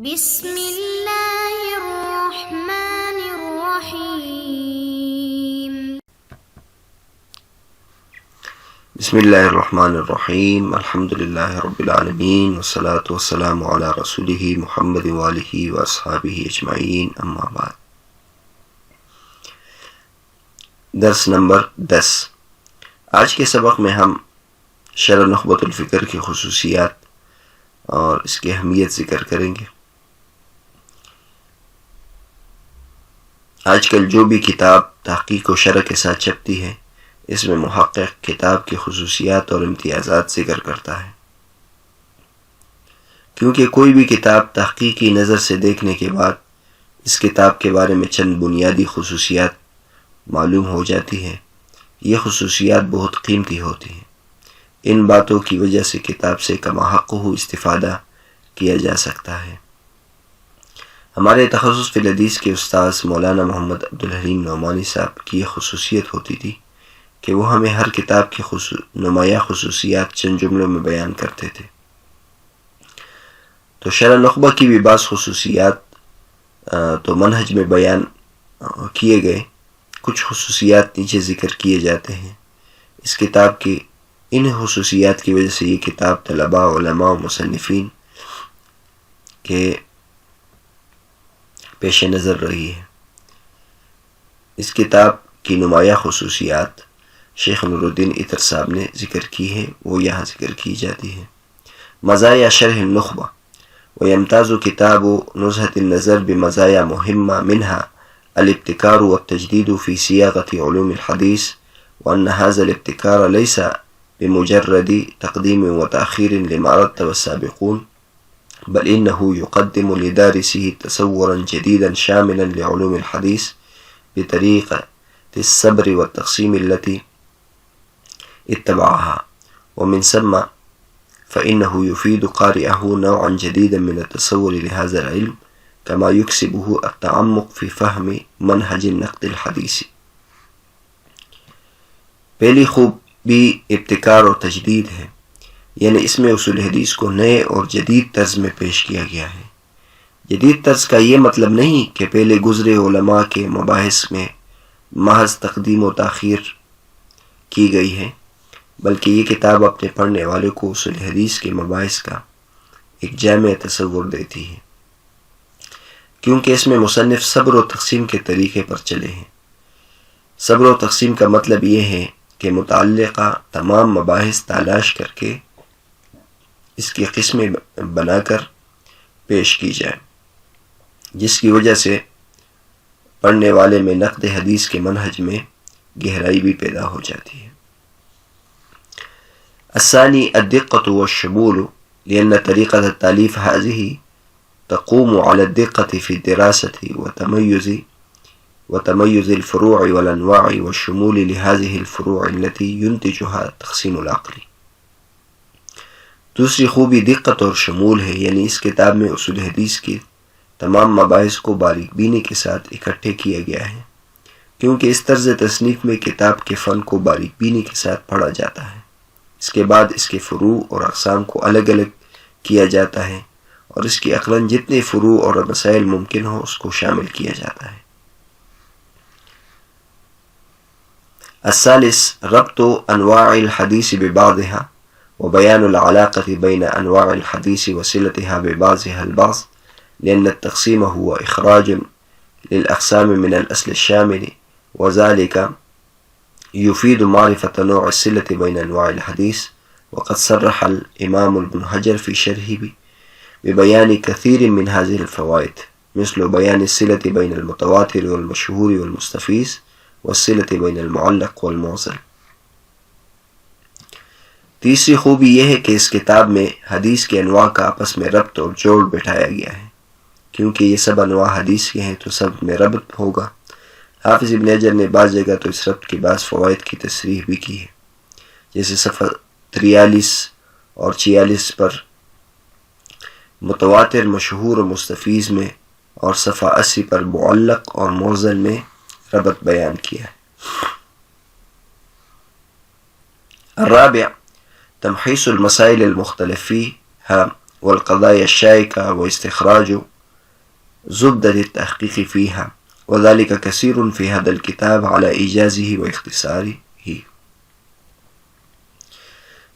بسم اللہ الرحمن الرحیم بسم اللہ الرحمن الرحیم الحمدللہ رب العالمین والصلاة والسلام علی رسولہ محمد وآلہ واصحابہ اجمعین اما بعد۔ درس نمبر 10۔ آج کے سبق میں ہم شرح نخبۃ الفکر کی خصوصیات اور اس کی اہمیت ذکر کریں گے۔ آج کل جو بھی کتاب تحقیق و شرح کے ساتھ چھپتی ہے، اس میں محقق کتاب کی خصوصیات اور امتیازات ذکر کرتا ہے، کیونکہ کوئی بھی کتاب تحقیقی نظر سے دیکھنے کے بعد اس کتاب کے بارے میں چند بنیادی خصوصیات معلوم ہو جاتی ہے۔ یہ خصوصیات بہت قیمتی ہوتی ہیں۔ ان باتوں کی وجہ سے کتاب سے کما حق ہو استفادہ کیا جا سکتا ہے۔ ہمارے تخصص فی الحدیث کے استاذ مولانا محمد عبدالحلیم نعمانی صاحب کی یہ خصوصیت ہوتی تھی کہ وہ ہمیں ہر کتاب کی نمایاں خصوصیات چند جملوں میں بیان کرتے تھے۔ تو شرح نخبہ کی بھی بعض خصوصیات تو منہج میں بیان کیے گئے، کچھ خصوصیات نیچے ذکر کیے جاتے ہیں۔ اس کتاب کی ان خصوصیات کی وجہ سے یہ کتاب طلباء، علماء و مصنفین کے پیش نظر رہی ہے۔ اس کتاب کی نمایاں خصوصیات شیخ نور الدین عطر صاحب نے ذکر کی ہے، وہ یہاں ذکر کی جاتی ہے۔ مزایا شرح النخبہ: ويمتاز كتاب نزهة النظر بمزايا مهمة، منها الابتكار والتجديد في صياغة علوم الحديث، وأن هذا الابتكار ليس بمجرد تقديم وتأخير لما رتب السابقون، بل إنه يقدم لدارسه تصورا جديدا شاملا لعلوم الحديث بطريقة الصبر والتقسيم التي اتبعها، ومن ثم فإنه يفيد قارئه نوعا جديدا من التصور لهذا العلم، كما يكسبه التعمق في فهم منهج النقد الحديثي۔ پہلی خوبی ابتکار اور تجدید ہے، یعنی اس میں اصول حدیث کو نئے اور جدید طرز میں پیش کیا گیا ہے۔ جدید طرز کا یہ مطلب نہیں کہ پہلے گزرے علماء کے مباحث میں محض تقدیم و تاخیر کی گئی ہے، بلکہ یہ کتاب اپنے پڑھنے والے کو اصول حدیث کے مباحث کا ایک جامع تصور دیتی ہے، کیونکہ اس میں مصنف صبر و تقسیم کے طریقے پر چلے ہیں۔ صبر و تقسیم کا مطلب یہ ہے کہ متعلقہ تمام مباحث تلاش کر کے اس کی قسمیں بنا کر پیش کی جائے، جس کی وجہ سے پڑھنے والے میں نقد حدیث کے منہج میں گہرائی بھی پیدا ہو جاتی ہے۔ الثاني الدقة والشمول، لأن طريقة التأليف هذه تقوم على الدقة في الدراسة وتميز الفروع والأنواع والشمول لهذه الفروع التي ينتجها التقسيم العقلي۔ دوسری خوبی دقت اور شمول ہے، یعنی اس کتاب میں اصول حدیث کی تمام مباحث کو باریک بینی کے ساتھ اکٹھے کیا گیا ہے، کیونکہ اس طرز تصنیف میں کتاب کے فن کو باریک بینی کے ساتھ پڑھا جاتا ہے۔ اس کے بعد اس کے فروع اور اقسام کو الگ الگ کیا جاتا ہے، اور اس کی عقلاً جتنے فروع اور مسائل ممکن ہو اس کو شامل کیا جاتا ہے۔ الثالث ربط انواع الحدیث ببعضها وبيان العلاقة بين أنواع الحديث وصلتها ببعضها البعض، لأن التقسيم هو إخراج للأقسام من الأصل الشامل، وذلك يفيد معرفة نوع الصلة بين أنواع الحديث، وقد صرح الإمام ابن حجر في شرحه ببيان كثير من هذه الفوائد، مثل بيان الصلة بين المتواتر والمشهور والمستفيض، والصلة بين المعلق والمعضل۔ تیسری خوبی یہ ہے کہ اس کتاب میں حدیث کے انواع کا آپس میں ربط اور جوڑ بٹھایا گیا ہے، کیونکہ یہ سب انواع حدیث کے ہیں تو سب میں ربط ہوگا۔ حافظ ابن حجر نے بعض جگہ تو اس ربط کی بعض فوائد کی تصریح بھی کی ہے، جیسے صفحہ 43 اور 46 پر متواتر، مشہور و مستفیض میں، اور صفحہ 80 پر معلق اور معضل میں ربط بیان کیا ہے۔ الرابع تمحيص المسائل المختلف فيها والقضايا الشائكة واستخراج زبدة التحقيق فيها وذلك كثير في هذا الكتاب على إيجازه واختصاره.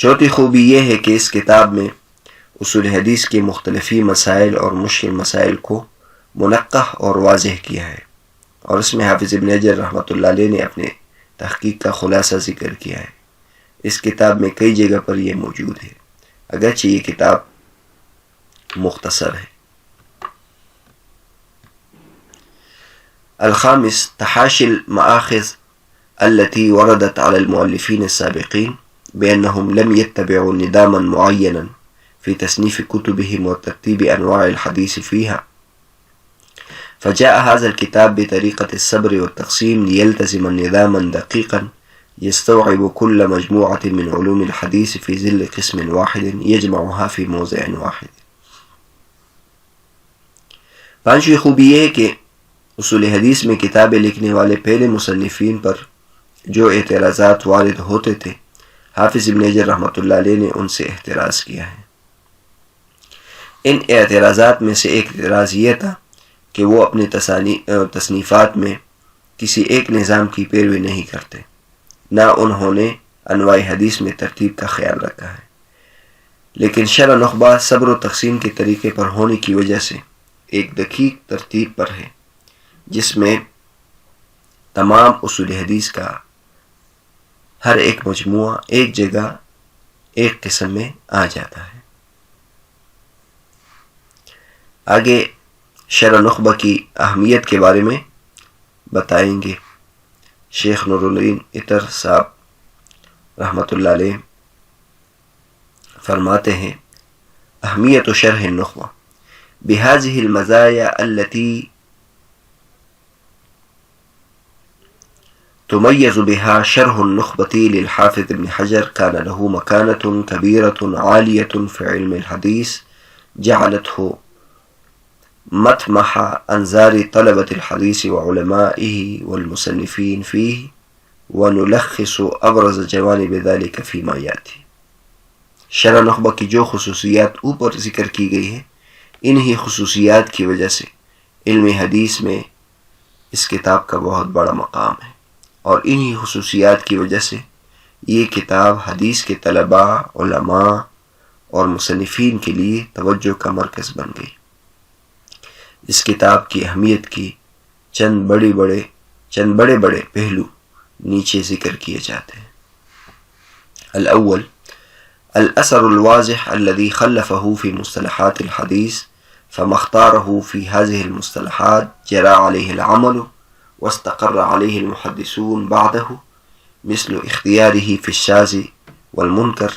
چوتھی خوبی یہ ہے کہ اس کتاب میں اصول حدیث کے مختلفی مسائل اور مشکل مسائل کو منقح اور واضح کیا ہے، اور اس میں حافظ ابن حجر رحمۃ اللہ علیہ نے اپنے تحقیق کا خلاصہ ذکر کیا ہے. اس کتاب میں کئی جگہ پر یہ موجود ہے، اگرچہ یہ کتاب مختصر ہے. الخامس تحاشي المآخذ التي وردت على المؤلفين السابقين بأنهم لم يتبعوا نظاما معينا في تصنيف كتبهم وترتيب أنواع الحديث فيها، فجاء هذا الكتاب بطريقة الصبر والتقسيم ليلتزم نظاما دقيقا يستوعب كل مجموعة من علوم الحديث في ظل قسم واحد يجمعها في موضع واحد. پانچویں خوبی یہ ہے کہ اصول حدیث میں کتابیں لکھنے والے پہلے مصنفین پر جو اعتراضات وارد ہوتے تھے، حافظ ابن حجر رحمۃ اللہ علیہ نے ان سے احتراز کیا ہے. ان اعتراضات میں سے ایک اعتراض یہ تھا کہ وہ اپنے تصنیفات میں کسی ایک نظام کی پیروی نہیں کرتے، نہ انہوں نے انواع حدیث میں ترتیب کا خیال رکھا ہے، لیکن شرح نخبہ صبر و تقسیم کے طریقے پر ہونے کی وجہ سے ایک دقیق ترتیب پر ہے، جس میں تمام اصول حدیث کا ہر ایک مجموعہ ایک جگہ ایک قسم میں آ جاتا ہے. آگے شرح نخبہ کی اہمیت کے بارے میں بتائیں گے. شیخ نور الدین عطر صاحب رحمۃ اللہ علیہ فرماتے ہیں: اہمیت شرح النخبہ بهذه المزايا التي تميز بها شرح النخبة للحافظ ابن حجر كان له مكانة كبيرة عالية في علم الحديث جعلته مطمح أنظار طلبة الحديث وعلمائه والمصنفين فيه، ونلخص أبرز جوانب ذلك فيما يأتي. شرح نخبہ کی جو خصوصیات اوپر ذکر کی گئی ہیں، انہی خصوصیات کی وجہ سے علم حدیث میں اس کتاب کا بہت بڑا مقام ہے، اور انہی خصوصیات کی وجہ سے یہ کتاب حدیث کے طلباء، علماء اور مصنفین کے لیے توجہ کا مرکز بن گئی. اس کتاب کی اہمیت کی چند بڑے بڑے پہلو نیچے ذکر کیے جاتے ہیں. الاول الأثر الواضح الذي خلفه في مصطلحات الحديث، فما اختاره في هذه المصطلحات جرى عليه العمل واستقر عليه المحدثون بعده، مثل اختياره في الشاذ والمنكر،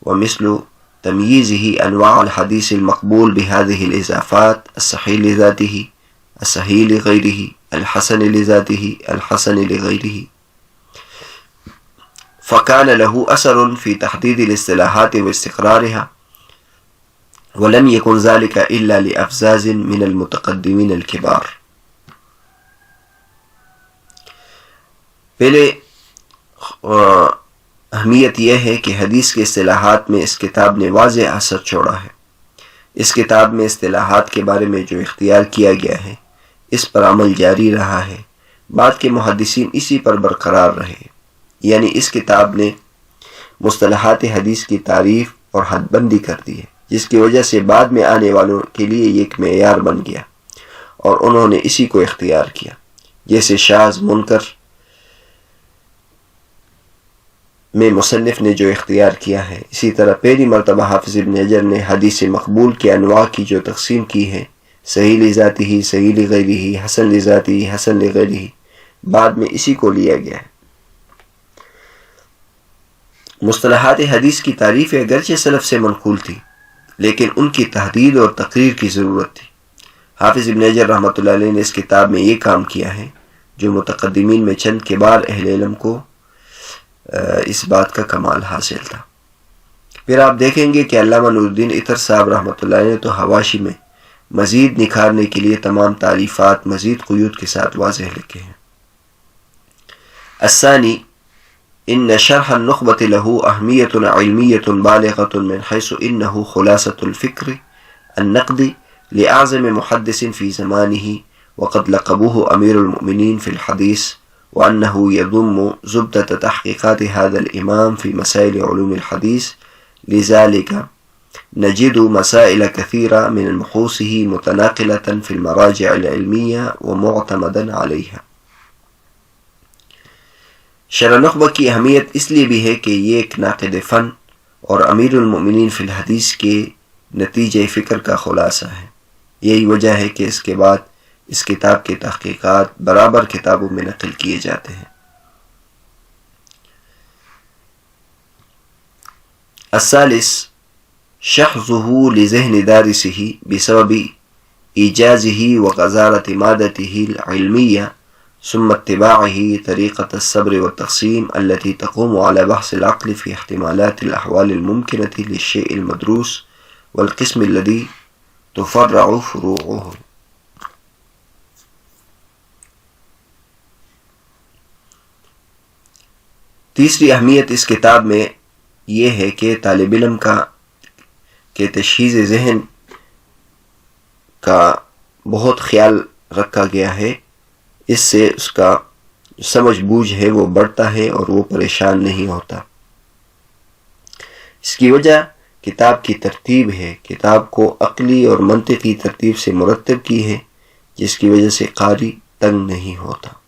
ومثل تمييزه أنواع الحديث المقبول بهذه الإضافات: الصحيح لذاته، الصحيح لغيره، الحسن لذاته، الحسن لغيره. فكان له أثر في تحديد الاصطلاحات واستقرارها، ولم يكن ذلك إلا لأفزاز من المتقدمين الكبار. پہلے اہمیت یہ ہے کہ حدیث کے اصطلاحات میں اس کتاب نے واضح اثر چھوڑا ہے. اس کتاب میں اصطلاحات کے بارے میں جو اختیار کیا گیا ہے، اس پر عمل جاری رہا ہے. بعد کے محدثین اسی پر برقرار رہے، یعنی اس کتاب نے مصطلحات حدیث کی تعریف اور حد بندی کر دی ہے، جس کی وجہ سے بعد میں آنے والوں کے لیے یہ ایک معیار بن گیا، اور انہوں نے اسی کو اختیار کیا. جیسے شاذ، منکر میں مصنف نے جو اختیار کیا ہے، اسی طرح پہلی مرتبہ حافظ ابن حجر نے حدیث مقبول کے انواع کی جو تقسیم کی ہے، صحیح لذاتہ، صحیح لغیرہ، حسن لذاتہ، حسن لغیرہ، بعد میں اسی کو لیا گیا ہے. مصطلحات حدیث کی تعریف اگرچہ سلف سے منقول تھی، لیکن ان کی تحدید اور تقریر کی ضرورت تھی. حافظ ابن حجر رحمۃ اللہ علیہ نے اس کتاب میں یہ کام کیا ہے جو متقدمین میں چند کبار اہل علم کو اس بات کا کمال حاصل تھا. پھر آپ دیکھیں گے کہ علامہ نور الدین عطر صاحب رحمۃ اللہ علیہ نے تو حواشی میں مزید نکھارنے کے لیے تمام تعریفات مزید قیود کے ساتھ واضح لکھے ہیں. الثانی ان شرح النخبة له أهمية علمية بالغة من حيث إنه خلاصة الفكر النقدي لأعظم محدث في زمانه وقد لقبوه أمير المؤمنين في الحديث، وأنه يضم زبدة تحقيقات هذا الإمام في مسائل علوم الحديث، لذلك نجد مسائل كثيرة من بحوثه متناقلة في المراجع العلمية ومعتمدا عليها۔ شرح نخبہ کی اہمیت اس لیے بھی ہے کہ یہ ایک ناقد فن اور امیر المؤمنین فی الحدیث کے نتیجہ فکر کا خلاصہ ہے۔ یہی وجہ ہے کہ اس کے بعد اس کتاب کے تحقیقات برابر کتابوں میں نقل کیے جاتے ہیں۔ الثالث شحذه لذهن دارسه بسبب إيجازه وغزارة مادته العلمية، ثم اتباعه طريقة الصبر والتقسيم التي تقوم على بحث العقل في احتمالات الأحوال الممكنة للشيء المدروس والقسم الذي تفرع فروعه۔ تیسری اہمیت اس کتاب میں یہ ہے کہ طالب علم کے تشخیص ذہن کا بہت خیال رکھا گیا ہے، اس سے اس کا سمجھ بوجھ ہے وہ بڑھتا ہے اور وہ پریشان نہیں ہوتا۔ اس کی وجہ کتاب کی ترتیب ہے، کتاب کو عقلی اور منطقی ترتیب سے مرتب کی ہے، جس کی وجہ سے قاری تنگ نہیں ہوتا۔